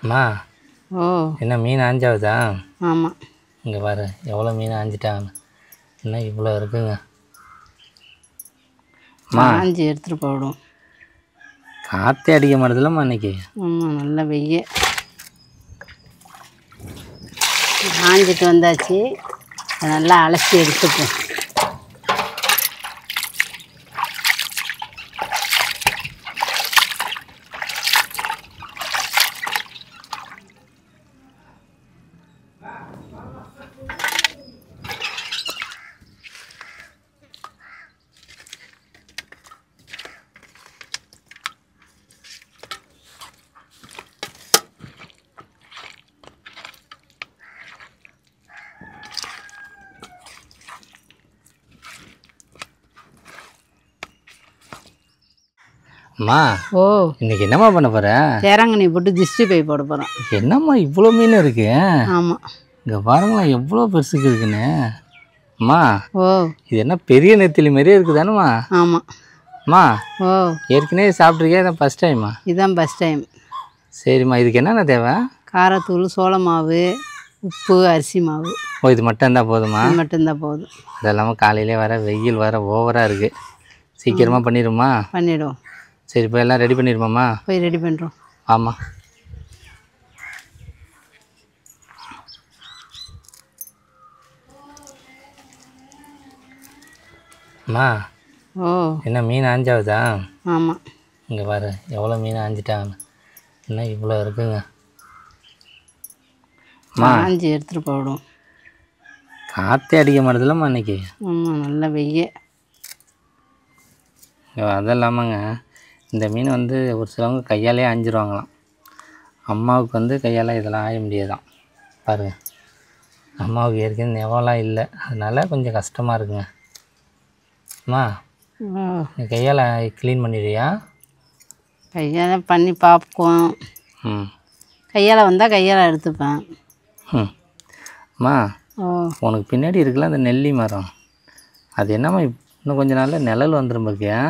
அம்மா ஓ என்ன மீன் ஆஞ்சாவுதா? ஆமாம். இங்கே பாரு எவ்வளோ மீன் ஆஞ்சிட்டாங்க. இன்னும் இவ்வளோ இருக்குங்க. ஆஞ்சி எடுத்துகிட்டு போயிடும். காற்றே அடிக்க மாட்டதில்லம்மா இன்னைக்கு. ஆமாம், நல்ல வெய்ய ஆஞ்சிட்டு வந்தாச்சு. நல்லா அலசி எடுத்துப்போம். அம்மா ஓ இன்னைக்கு என்னம்மா பண்ண போகிற? தேராங்கண்ணி போட்டு திஷ்டி பை போட போகிறோம். என்னம்மா இவ்வளோ மீன் இருக்கு? ஆமாம். இங்கே பாருங்களா எவ்வளோ பெருசுக்கு இருக்குன்னு. அம்மா ஓ இது என்ன பெரிய நெத்திலி மாதிரியே இருக்குதானம்மா? ஆமாம். அம்மா ஓ ஏற்கனவே சாப்பிட்ருக்கேன், இதான் ஃபஸ்ட் டைம்மா? இதுதான் ஃபஸ்ட் டைம். சரிம்மா, இதுக்கு என்னென்ன தேவை? காரத்தூள், சோள மாவு, உப்பு, அரிசி மாவு. ஓ இது மட்டும் இருந்தால் போதுமா? இது மட்டும்தான் போதும். அது இல்லாமல் காலையிலே வர வெயில் வர ஓவராக இருக்குது. சீக்கிரமாக பண்ணிடுமா? பண்ணிவிடுவோம். சரி இப்போ எல்லாம் ரெடி பண்ணிடுமாம்மா? போய் ரெடி பண்ணுறோம். ஆமாம். அம்மா ஓ என்ன மீன் ஆஞ்சாவுதா? ஆமாம். இங்கே பாரு எவ்வளோ மீன் ஆஞ்சிட்டாங்க. இன்னும் இவ்வளோ இருக்குங்க. ஆஞ்சி எடுத்துகிட்டு போயிடும். காற்றே அடிக்க மாட்டதில்லம்மா இன்னைக்கு. ஆமாம், நல்ல வெய்ய. அது இல்லாமங்க இந்த மீன் வந்து ஒரு சிலவங்க கையாலே ஆஞ்சிருவாங்களாம். அம்மாவுக்கு வந்து கையால் இதெல்லாம் ஆய முடியாதான். பாருங்கள், அம்மாவுக்கு ஏற்கனவே நெவலாம் இல்லை, அதனால் கொஞ்சம் கஷ்டமாக இருக்குங்க. அம்மா நீ கையால் க்ளீன் பண்ணிடுறியா? கையால் பண்ணி பார்ப்போம். ம் கையால் வந்தால் கையால் எடுத்துப்பேன். ம் அம்மா ஓ உனக்கு பின்னாடி இருக்குல்ல அந்த நெல்லி மரம், அது என்னம்மா இன்னும் கொஞ்சம் நாளில் நிழல் வந்துடும் பார்க்கியா?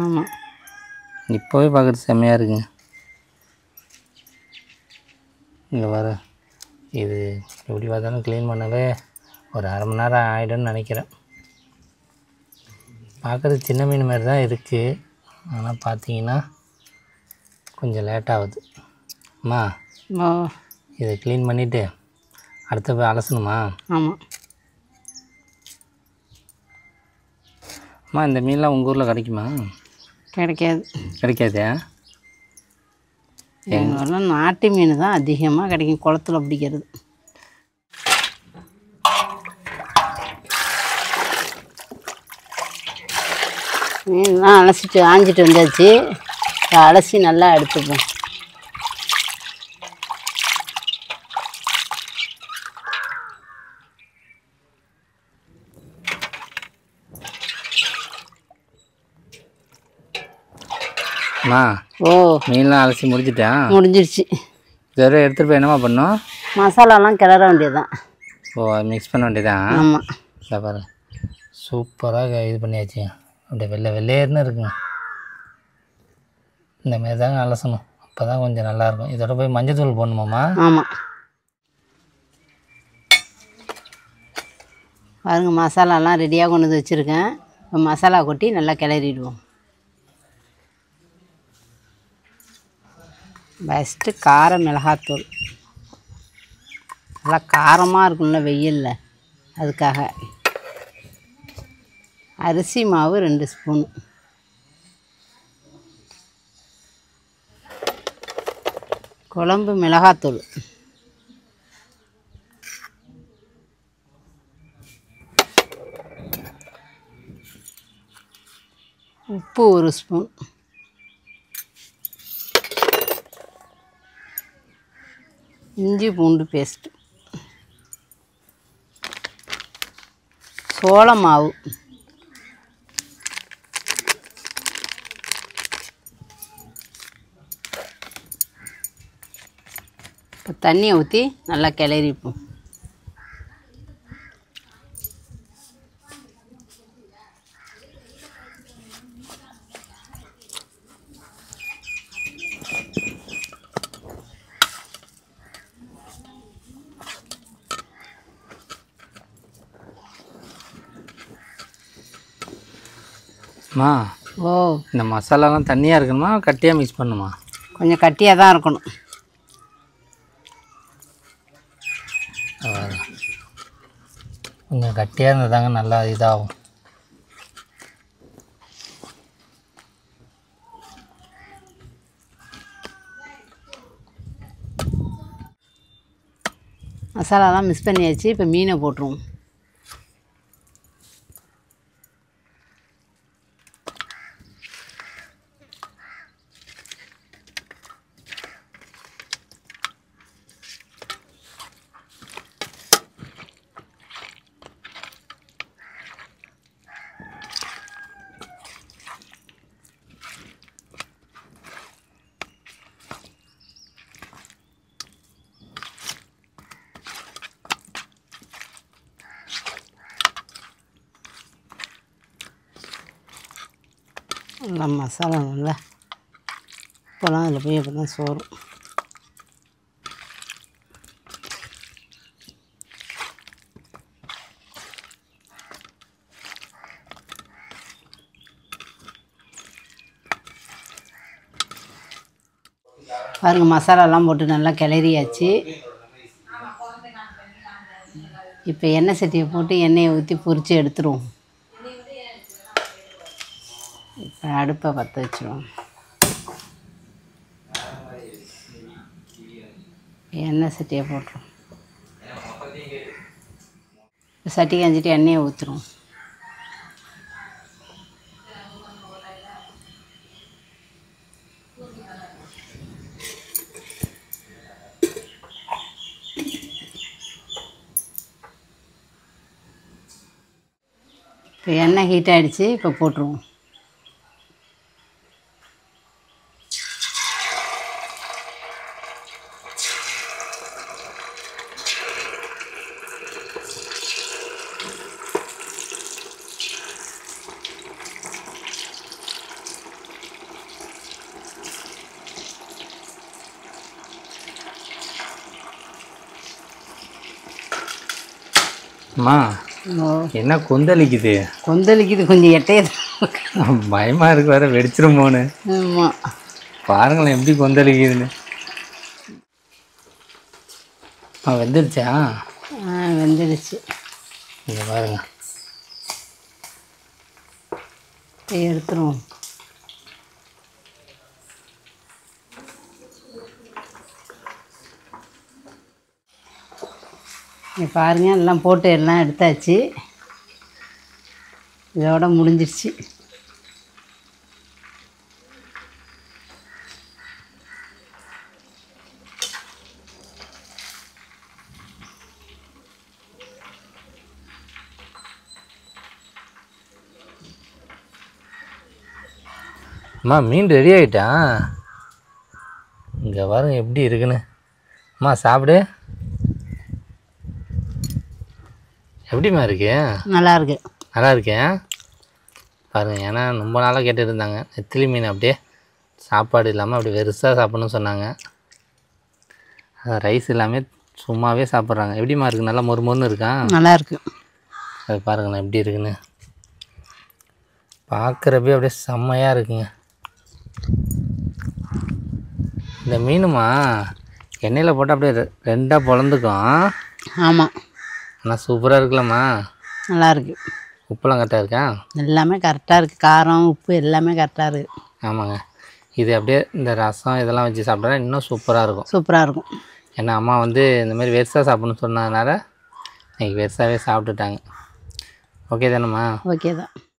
ஆமாம். இப்போவே பார்க்குறது செம்மையாக இருக்குங்க. இங்கே வர இது எப்படி பார்த்தாலும் க்ளீன் பண்ணவே ஒரு அரை மணி நேரம் ஆகிடும்னு நினைக்கிறேன். பார்க்குறது சின்ன மீன் மாதிரி தான் இருக்குது, ஆனால் பார்த்தீங்கன்னா கொஞ்சம் லேட் ஆகுது. அம்மா ஓ இதை க்ளீன் பண்ணிவிட்டு அடுத்த போய் அலசணுமா? ஆமாம். அம்மா இந்த மீன்லாம் உங்கள் ஊரில் கிடைக்குமா? கிடைக்காது. கிடைக்காதே? எங்கள் ஊரில் நாட்டு மீன் தான் அதிகமாக கிடைக்கும், குளத்துல பிடிக்கிறது. மீன்லாம் அலசிட்டு ஆஞ்சிட்டு வந்தாச்சு. அலசி நல்லா எடுத்துப்போம். அம்மா ஓ மீன்லாம் அலசி முடிஞ்சிட்டேன். முடிஞ்சிருச்சு. இதோட எடுத்துகிட்டு போய் என்னம்மா பண்ணோம்? மசாலாலாம் கிளற வேண்டியதுதான். ஓ அது மிக்ஸ் பண்ண வேண்டியதான். ஆமாம். இல்லை பாரு சூப்பராக இது பண்ணியாச்சு. அப்படியே வெள்ளையேன்னு இருக்குங்க. இந்த மாரி தாங்க அலசணும், அப்போ தான் கொஞ்சம் நல்லாயிருக்கும். இதோட போய் மஞ்சத்தூள் போடணுமாம்மா? ஆமாம். பாருங்க, மசாலாலாம் ரெடியாக கொண்டு வந்து வச்சுருக்கேன். இப்போ மசாலா கொட்டி நல்லா கிளறிடுவோம். ஃபஸ்ட்டு கார மிளகாத்தூள். நல்லா காரமாக இருக்கும்ல வெயிலில், அதுக்காக. அரிசி மாவு 2 ஸ்பூன். குழம்பு மிளகாத்தூள். உப்பு 1 ஸ்பூன். இஞ்சி பூண்டு பேஸ்ட்டு. சோள மாவு. இப்போ தண்ணியை ஊற்றி நல்லா கிளறிப்போம். அம்மா ஓ இந்த மசாலாலாம் தண்ணியாக இருக்கணுமா கட்டியாக மிக்ஸ் பண்ணுமா? கொஞ்சம் கட்டியாக தான் இருக்கணும். கொஞ்சம் கட்டியாக இருந்ததாங்க நல்லா இதாகும். மசாலாலாம் மிக்ஸ் பண்ணியாச்சு. இப்போ மீனை போட்டுருவோம். நல்லா மசாலா நல்லா இப்போலாம் அதில் போய் அப்போ தான் சோறு. பாருங்கள் மசாலாலாம் போட்டு நல்லா கிளறியாச்சு. இப்போ எண்ணெய் சட்டியை போட்டு எண்ணெயை ஊற்றி பொரித்து எடுத்துருவோம். இப்போ அடுப்பை பற்ற வச்சுருவோம். எண்ணெய் சட்டியை போட்டுரும். சட்டி காஞ்சிட்டு எண்ணெயை ஊற்றுரும். இப்போ எண்ணெய் ஹீட் ஆகிடுச்சு. இப்போ போட்டுருவோம். அம்மா என்ன கொந்தளிக்குது? கொந்தளிக்குது கொஞ்சம் எட்டையது. பயமாக இருக்கு வேறு வெடிச்சிருமோன்னு. ஆமாம் பாருங்களேன் எப்படி கொந்தளிக்குதுன்னு. வெந்துருச்சா? வெந்துடுச்சு. இங்கே பாருங்க. எடுத்துருவோம். இங்கே பாருங்கள் எல்லாம் போட்டு எல்லாம் எடுத்தாச்சு. இதோட முடிஞ்சிடுச்சு. அம்மா மீன் ரெடி ஆகிட்டா. இங்கே பாருங்க எப்படி இருக்குன்னு. அம்மா சாப்பிடு. எப்படிம்மா இருக்கு? நல்லா இருக்கு. நல்லா இருக்கேன் பாருங்கள். ஏன்னா ரொம்ப நாளாக கேட்டு இருந்தாங்க நெத்திலி மீன் அப்படியே சாப்பாடு இல்லாமல் அப்படி வெறுசாக சாப்பிட்ணுன்னு சொன்னாங்க. ரைஸ் எல்லாமே சும்மாவே சாப்பிட்றாங்க. எப்படிம்மா இருக்குது? நல்லா மொறுமொறுன்னு இருக்கா? நல்லா இருக்கு. அது பாருங்கண்ணா எப்படி இருக்குன்னு. பார்க்குறப்பே அப்படியே செம்மையாக இருக்குங்க. இந்த மீனுமா எண்ணெயில் போட்டால் அப்படியே ரெண்டாக பொழந்துக்கும். ஆமாம் ஆனால் சூப்பராக இருக்குல்லம்மா. நல்லா இருக்கு. உப்புலாம் கரெக்டாக இருக்கா? எல்லாமே கரெக்டாக இருக்குது. காரம் உப்பு எல்லாமே கரெக்டாக இருக்குது. ஆமாங்க. இது அப்படியே இந்த ரசம் இதெல்லாம் வச்சு சாப்பிட்டா இன்னும் சூப்பராக இருக்கும். சூப்பராக இருக்கும். ஏன்னா அம்மா வந்து இந்தமாரி வெறுசாக சாப்பிட்ணுன்னு சொன்னதுனால இன்றைக்கி வெறுசாகவே சாப்பிட்டுட்டாங்க. ஓகே தானேம்மா? ஓகே தான்.